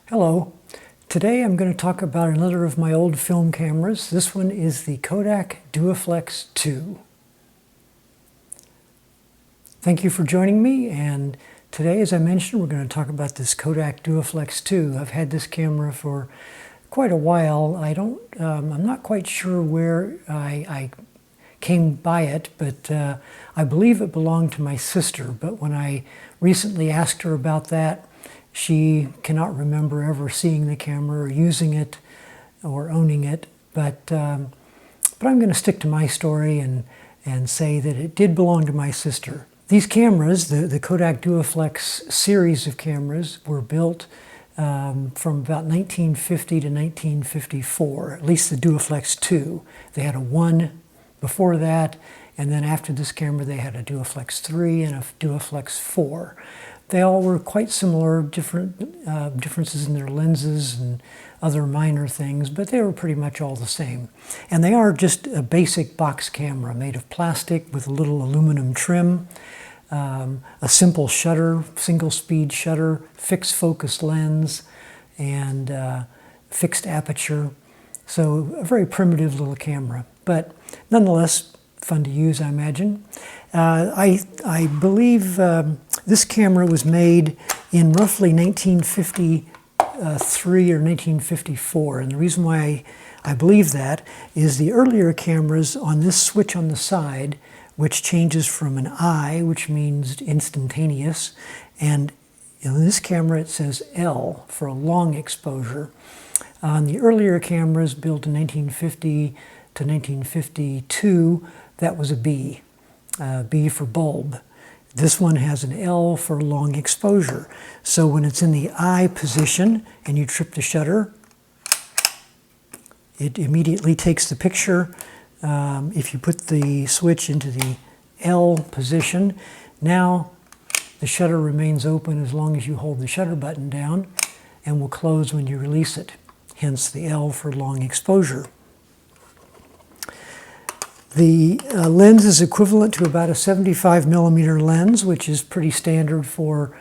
Hello. Today I'm going to talk about another of my old film cameras. This one is the Kodak Duaflex 2. Thank you for joining me, and today, as I mentioned, we're going to talk about this Kodak Duaflex 2. I've had this camera for quite a while. I'm not quite sure where I came by it, but I believe it belonged to my sister. But when I recently asked her about that, she cannot remember ever seeing the camera or using it or owning it. But I'm going to stick to my story and say that it did belong to my sister. These cameras, the Kodak Duaflex series of cameras, were built from about 1950 to 1954, at least the Duaflex 2. They had a 1 before that, and then after this camera they had a Duaflex 3 and a Duaflex 4. They all were quite similar, differences in their lenses and other minor things, but they were pretty much all the same. And they are just a basic box camera made of plastic with a little aluminum trim, a simple shutter, single speed shutter, fixed focus lens, and fixed aperture. So a very primitive little camera, but nonetheless fun to use, I imagine. I believe this camera was made in roughly 1953 or 1954, and the reason why I believe that is the earlier cameras on this switch on the side, which changes from an I, which means instantaneous, and in this camera it says L for a long exposure. On the earlier cameras built in 1950 to 1952, that was a B. B for bulb. This one has an L for long exposure. So when it's in the I position and you trip the shutter, it immediately takes the picture. If you put the switch into the L position, now the shutter remains open as long as you hold the shutter button down and will close when you release it. Hence the L for long exposure. The lens is equivalent to about a 75 millimeter lens, which is pretty standard for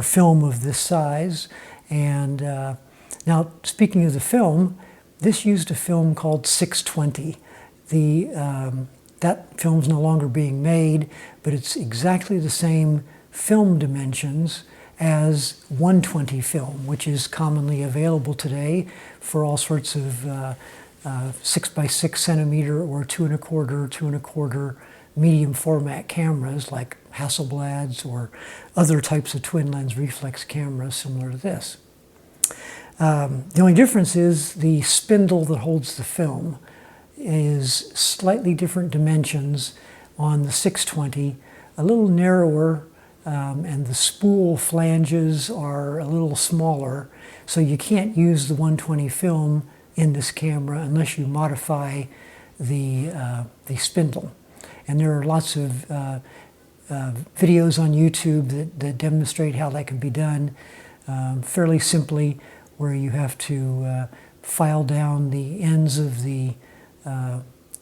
film of this size. And now, speaking of the film, this used a film called 620. That film's no longer being made, but it's exactly the same film dimensions as 120 film, which is commonly available today for all sorts of 6 by 6 centimeter or 2 1/4 medium format cameras like Hasselblad's or other types of twin lens reflex cameras similar to this. The only difference is the spindle that holds the film is slightly different dimensions on the 620, a little narrower, and the spool flanges are a little smaller, so you can't use the 120 film in this camera unless you modify the spindle. And there are lots of videos on YouTube that demonstrate how that can be done fairly simply, where you have to file down the ends of the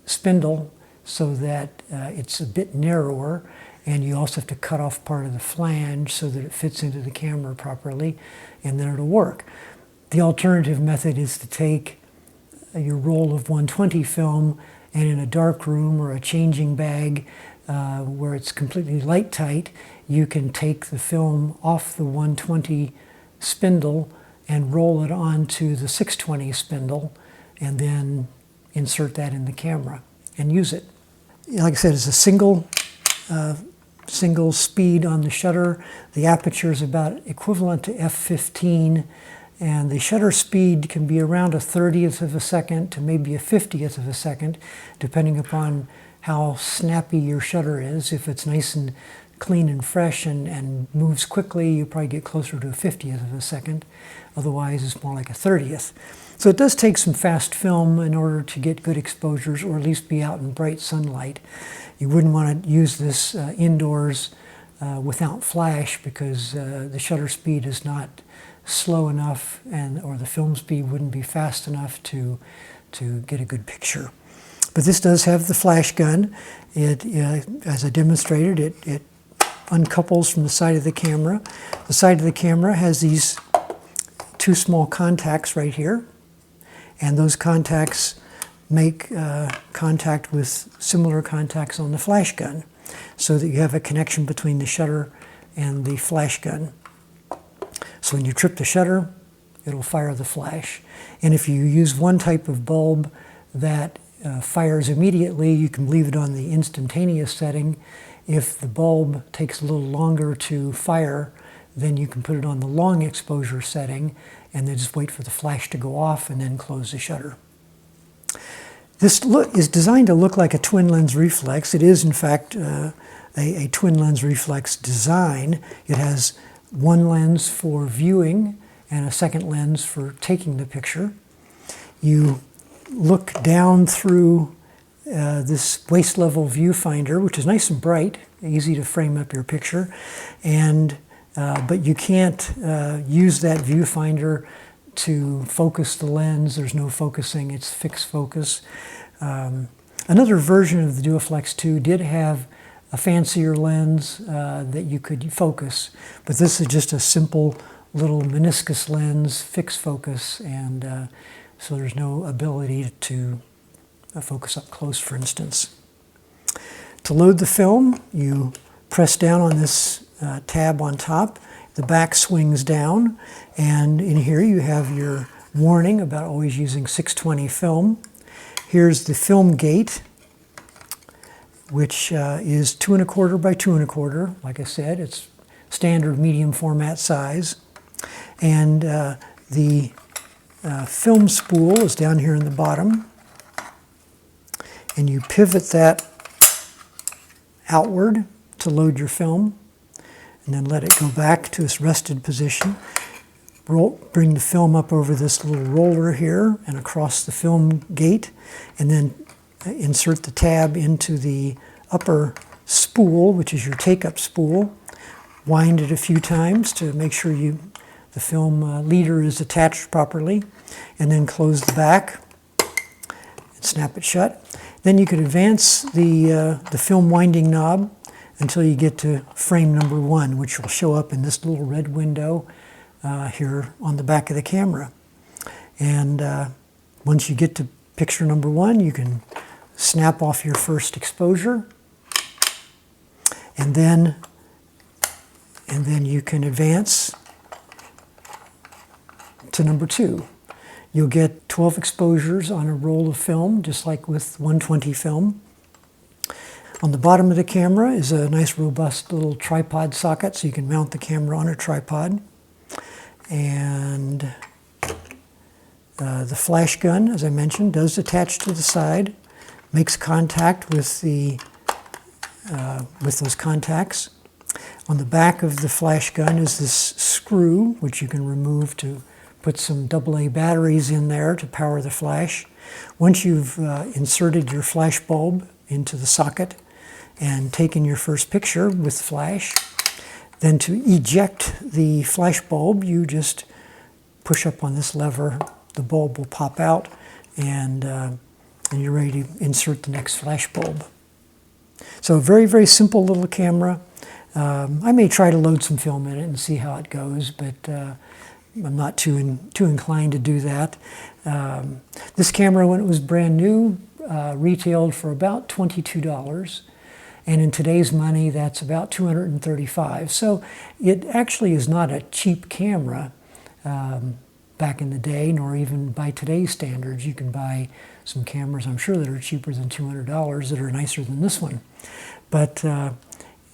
spindle so that it's a bit narrower, and you also have to cut off part of the flange so that it fits into the camera properly, and then it'll work. The alternative method is to take your roll of 120 film and in a dark room or a changing bag where it's completely light tight, you can take the film off the 120 spindle and roll it onto the 620 spindle and then insert that in the camera and use it. Like I said, it's a single speed on the shutter. The aperture is about equivalent to f/15, and the shutter speed can be around a 30th of a second to maybe a 50th of a second, depending upon how snappy your shutter is. If it's nice and clean and fresh and moves quickly, you probably get closer to a 50th of a second. Otherwise, it's more like a 30th. So it does take some fast film in order to get good exposures, or at least be out in bright sunlight. You wouldn't want to use this indoors without flash, because the shutter speed is not slow enough, or the film speed wouldn't be fast enough to get a good picture. But this does have the flash gun. It, as I demonstrated, it uncouples from the side of the camera. The side of the camera has these two small contacts right here, and those contacts make contact with similar contacts on the flash gun, so that you have a connection between the shutter and the flash gun. So when you trip the shutter, it'll fire the flash. And if you use one type of bulb that fires immediately, you can leave it on the instantaneous setting. If the bulb takes a little longer to fire, then you can put it on the long exposure setting and then just wait for the flash to go off and then close the shutter. This is designed to look like a twin lens reflex. It is, in fact, a twin lens reflex design. It has one lens for viewing and a second lens for taking the picture. You look down through this waist level viewfinder, which is nice and bright, easy to frame up your picture, and but you can't use that viewfinder to focus the lens. There's no focusing, it's fixed focus. Another version of the Duaflex 2 did have a fancier lens that you could focus, but this is just a simple little meniscus lens, fixed focus, and so there's no ability to focus up close, for instance. To load the film, you press down on this tab on top. The back swings down, and in here you have your warning about always using 620 film. Here's the film gate, which is 2 1/4 by 2 1/4. Like I said, it's standard medium format size. And the film spool is down here in the bottom. And you pivot that outward to load your film, and then let it go back to its rested position. Bring the film up over this little roller here and across the film gate, and then insert the tab into the upper spool, which is your take-up spool. Wind it a few times to make sure the film leader is attached properly, and then close the back and snap it shut. Then you could advance the film winding knob until you get to frame number 1, which will show up in this little red window here on the back of the camera. And once you get to picture number 1, you can snap off your first exposure, and then you can advance to number 2. You'll get 12 exposures on a roll of film, just like with 120 film. On the bottom of the camera is a nice robust little tripod socket, so you can mount the camera on a tripod. And the flash gun, as I mentioned, does attach to the side, makes contact with those contacts. On the back of the flash gun is this screw, which you can remove to put some AA batteries in there to power the flash. Once you've inserted your flash bulb into the socket and taken your first picture with flash, then to eject the flash bulb, you just push up on this lever. The bulb will pop out, and you're ready to insert the next flash bulb. So a very, very simple little camera. I may try to load some film in it and see how it goes, but I'm not too inclined to do that. This camera, when it was brand new, retailed for about $22. And in today's money, that's about $235. So it actually is not a cheap camera back in the day, nor even by today's standards. You can buy some cameras, I'm sure, that are cheaper than $200 that are nicer than this one. But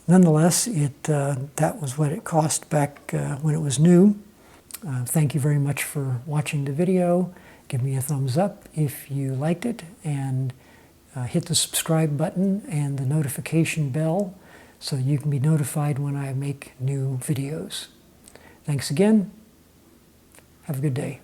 nonetheless, that was what it cost back when it was new. Thank you very much for watching the video. Give me a thumbs up if you liked it, and hit the subscribe button and the notification bell so you can be notified when I make new videos. Thanks again. Have a good day.